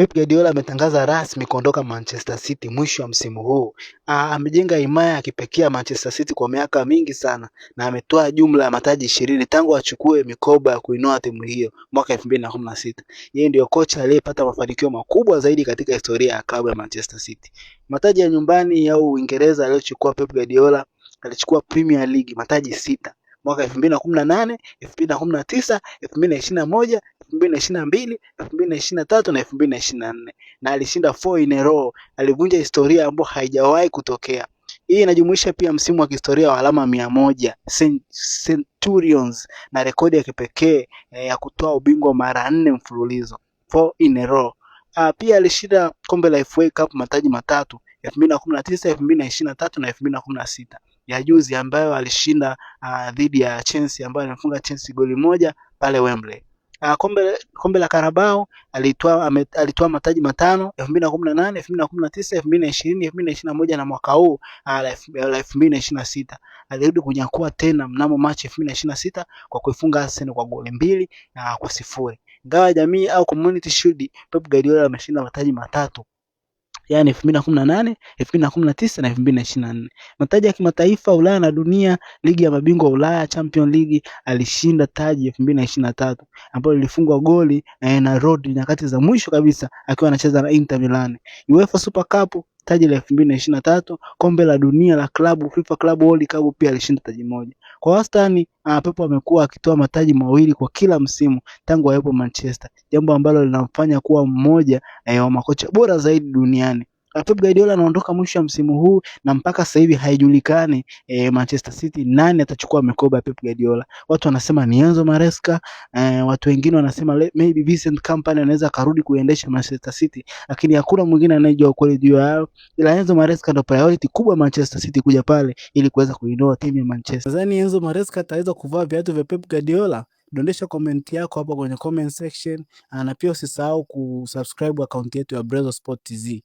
Pep Guardiola ametangaza rasmi kuondoka Manchester City mwisho wa msimu huu. Amejenga himaya ya kipekee Manchester City kwa miaka mingi sana na ametoa jumla ya mataji 20 tangu achukue mikoba ya kuinua timu hiyo mwaka 2016. Yeye ndio kocha aliyepata mafanikio makubwa zaidi katika historia ya klabu ya Manchester City. Mataji ya nyumbani ya Uingereza aliyochukua Pep Guardiola, alichukua Premier League mataji 6 mwaka 2018, 2019, 2021, 2022, 2023 na 2024 na alishinda 4 in a row. Alivunja historia ambayo haijawahi kutokea. Hii inajumuisha pia msimu wa kihistoria wa alama 100 Centurions na rekodi ya kipekee ya kutoa ubingwa mara 4 mfululizo 4 in a row. Pia alishinda kombe la FA Cup mataji matatu 2019, 2023 na 2016 ya juzi ambayo alishinda dhidi ya Chelsea ambayo alifunga Chelsea goli moja pale Wembley. Kombe la Carabao alitoa mataji matano 2018, 2019, 2020, 2021 na mwaka huu la 2026 alirudi kunyakua tena mnamo Machi 2026 kwa kuifunga Arsenal kwa goli 2-0. Ngao ya jamii au Community Shield, Pep Guardiola ameshinda mataji matatu, yani 2018, 2019 na 2024. Mataji ya kimataifa Ulaya na dunia, ligi ya mabingwa Ulaya Champions League alishinda taji 2023 ambapo lilifungwa goli na Rodri nyakati za mwisho kabisa akiwa anacheza na Inter Milan. UEFA Super Cup taji la 2023, kombe la dunia la klabu FIFA Club World Cup pia alishinda taji moja. Kwa wastani Pep amekuwa akitoa mataji mawili kwa kila msimu tangu awepo Manchester, jambo ambalo linamfanya kuwa mmoja wa makocha bora zaidi duniani. Pep Guardiola anaondoka mwisho wa msimu huu na mpaka sasa hivi haijulikani Manchester City nani atachukua mikoba ya Pep Guardiola. Watu wanasema ni Enzo Maresca, watu wengine wanasema maybe Vincent Kompany anaweza karudi kuendesha Manchester City, lakini hakuna mwingine anayejua ukweli juu yao. Ila Enzo Maresca ndio priority kubwa Manchester City kuja pale ili kuweza kuinua timu ya Manchester. Nadhani Enzo Maresca ataweza kuvaa viatu vya Pep Guardiola? Dondesha comment yako hapo kwenye comment section, na pia usisahau kusubscribe account yetu ya Brezo Sport TZ.